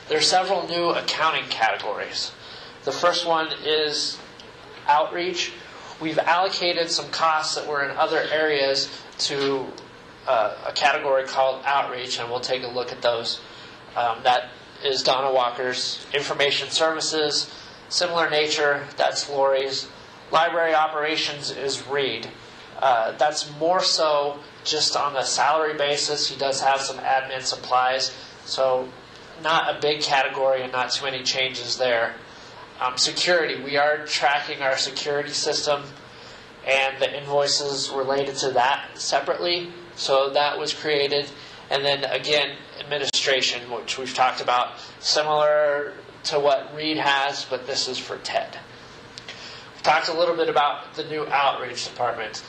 There are several new accounting categories. The first one is outreach. We've allocated some costs that were in other areas to a category called outreach, and we'll take a look at those. That is Donna Walker's. Information services, similar nature, that's Lori's. Library operations is Reed. That's more so just on a salary basis. He does have some admin supplies, so not a big category and not too many changes there. Security, we are tracking our security system and the invoices related to that separately, so that was created. And then again, administration, which we've talked about, similar to what Reed has, but this is for Ted. We've talked a little bit about the new outreach department.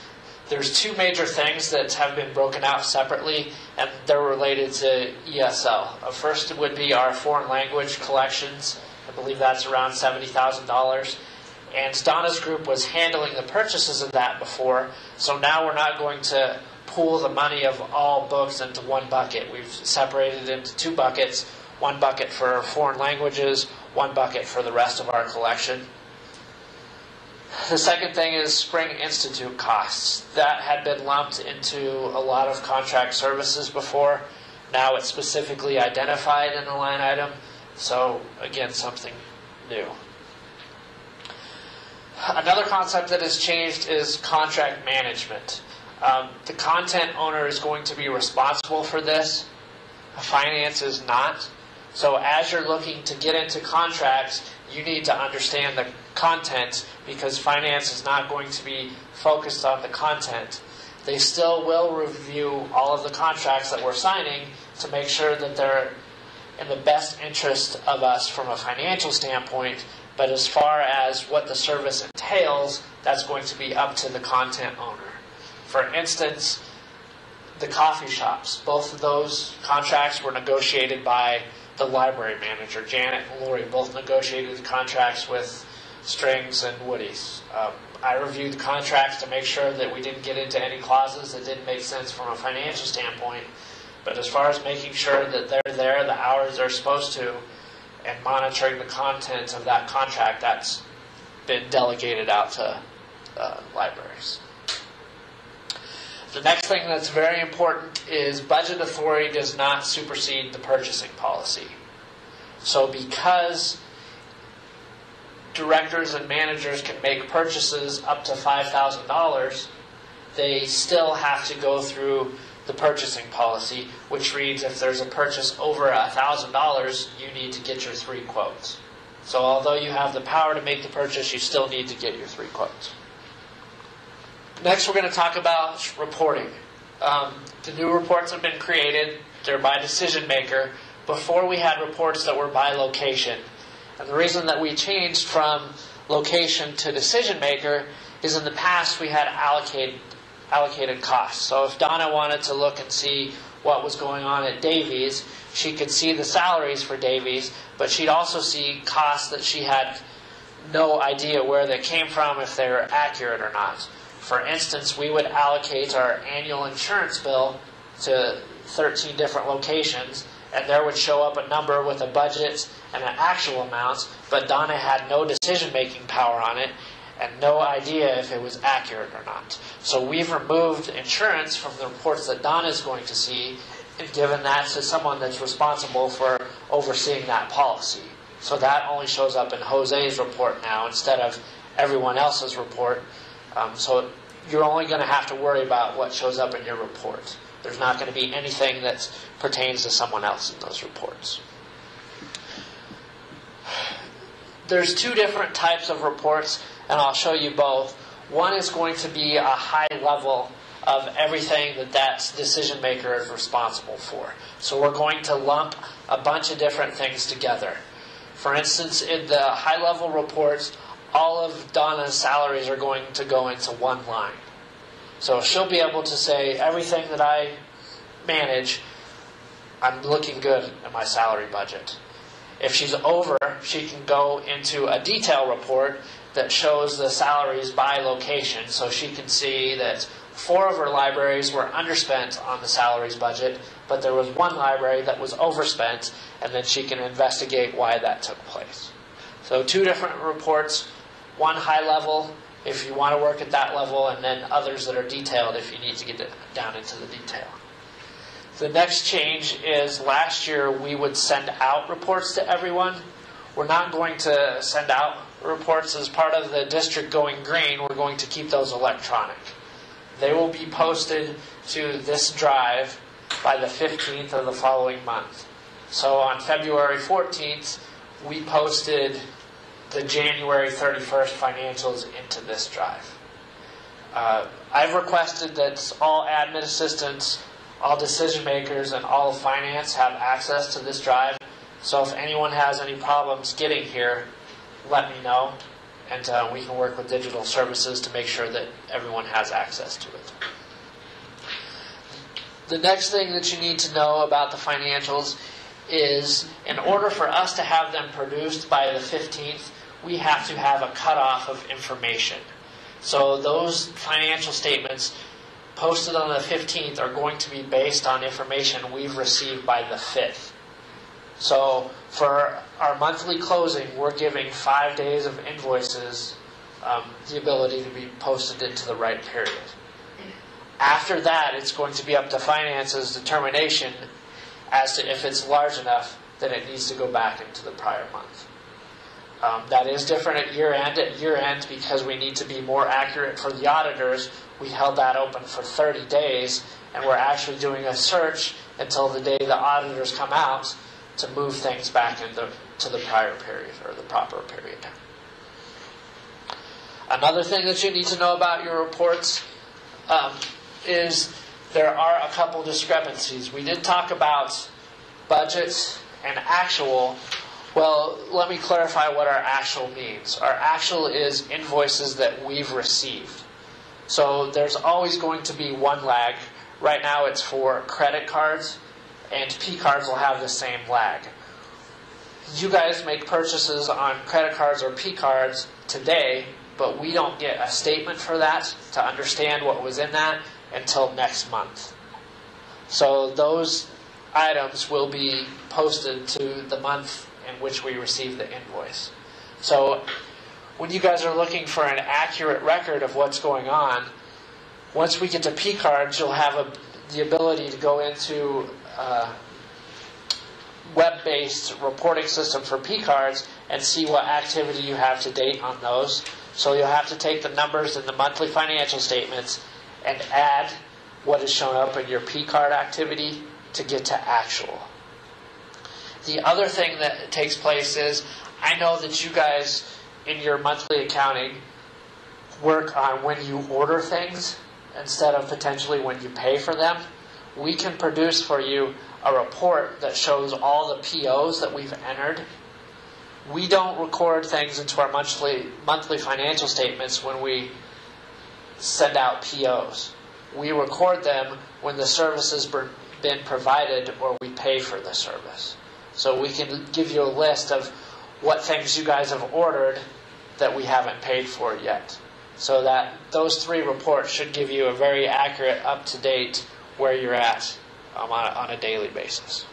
There's two major things that have been broken out separately, and they're related to ESL. First would be our foreign language collections. I believe that's around $70,000. And Donna's group was handling the purchases of that before, so now we're not going to pool the money of all books into one bucket. We've separated it into two buckets, one bucket for foreign languages, one bucket for the rest of our collection. The second thing is Spring Institute costs. That had been lumped into a lot of contract services before. Now it's specifically identified in a line item. So again, something new. Another concept that has changed is contract management. The content owner is going to be responsible for this. Finance is not. So as you're looking to get into contracts, you need to understand the content, because finance is not going to be focused on the content. They still will review all of the contracts that we're signing to make sure that they're in the best interest of us from a financial standpoint, but as far as what the service entails, that's going to be up to the content owner. For instance, the coffee shops, both of those contracts were negotiated by the library manager. Janet and Lori both negotiated the contracts with Strings and Woody's. I reviewed the contracts to make sure that we didn't get into any clauses that didn't make sense from a financial standpoint. But as far as making sure that they're there the hours they're supposed to and monitoring the content of that contract, that's been delegated out to libraries. The next thing that's very important is budget authority does not supersede the purchasing policy. So because directors and managers can make purchases up to $5,000, they still have to go through the purchasing policy, which reads if there's a purchase over $1,000, you need to get your 3 quotes. So although you have the power to make the purchase, you still need to get your 3 quotes. Next, we're going to talk about reporting. The new reports have been created. They're by decision maker. Before we had reports that were by location. And the reason that we changed from location to decision maker is in the past we had allocated costs. So if Donna wanted to look and see what was going on at Davies, she could see the salaries for Davies, but she'd also see costs that she had no idea where they came from, if they were accurate or not. For instance, we would allocate our annual insurance bill to 13 different locations, and there would show up a number with a budget and an actual amount, but Donna had no decision-making power on it and no idea if it was accurate or not. So we've removed insurance from the reports that Donna is going to see and given that to someone that's responsible for overseeing that policy. So that only shows up in Jose's report now instead of everyone else's report. So you're only going to have to worry about what shows up in your report. There's not going to be anything that pertains to someone else in those reports. There's 2 different types of reports, and I'll show you both. One is going to be a high level of everything that decision maker is responsible for. So we're going to lump a bunch of different things together. For instance, in the high level reports, all of Donna's salaries are going to go into one line. So she'll be able to say, everything that I manage, I'm looking good at my salary budget. If she's over, she can go into a detail report that shows the salaries by location. So she can see that 4 of our libraries were underspent on the salaries budget, but there was 1 library that was overspent, and then she can investigate why that took place. So 2 different reports, 1 high level if you want to work at that level, and then others that are detailed if you need to get down into the detail. The next change is last year we would send out reports to everyone. We're not going to send out reports as part of the district going green. We're going to keep those electronic. They will be posted to this drive by the 15th of the following month. So on February 14th, we posted the January 31st financials into this drive. I've requested that all admin assistants, all decision makers, and all of finance have access to this drive. So if anyone has any problems getting here, let me know, and we can work with digital services to make sure that everyone has access to it. The next thing that you need to know about the financials is, in order for us to have them produced by the 15th, we have to have a cutoff of information. So those financial statements posted on the 15th are going to be based on information we've received by the 5th. So for our monthly closing, we're giving 5 days of invoices the ability to be posted into the right period. After that, it's going to be up to finance's determination as to if it's large enough that it needs to go back into the prior month. That is different at year end. At year end, because we need to be more accurate for the auditors, we held that open for 30 days, and we're actually doing a search until the day the auditors come out to move things back to the prior period, or the proper period. Another thing that you need to know about your reports is there are a couple discrepancies. We did talk about budgets and actual. Well, let me clarify what our actual means. Our actual is invoices that we've received. So there's always going to be one lag. Right now it's for credit cards, and P cards will have the same lag. You guys make purchases on credit cards or P cards today, but we don't get a statement for that to understand what was in that until next month. So those items will be posted to the month in which we receive the invoice. So when you guys are looking for an accurate record of what's going on, once we get to P cards, you'll have the ability to go into a web-based reporting system for P cards and see what activity you have to date on those. So you'll have to take the numbers in the monthly financial statements and add what is shown up in your P card activity to get to actual. The other thing that takes place is, I know that you guys in your monthly accounting work on when you order things instead of potentially when you pay for them. We can produce for you a report that shows all the POs that we've entered. We don't record things into our monthly financial statements when we send out POs. We record them when the service has been provided or we pay for the service. So we can give you a list of what things you guys have ordered that we haven't paid for yet. So that those 3 reports should give you a very accurate, up-to-date where you're at on a daily basis.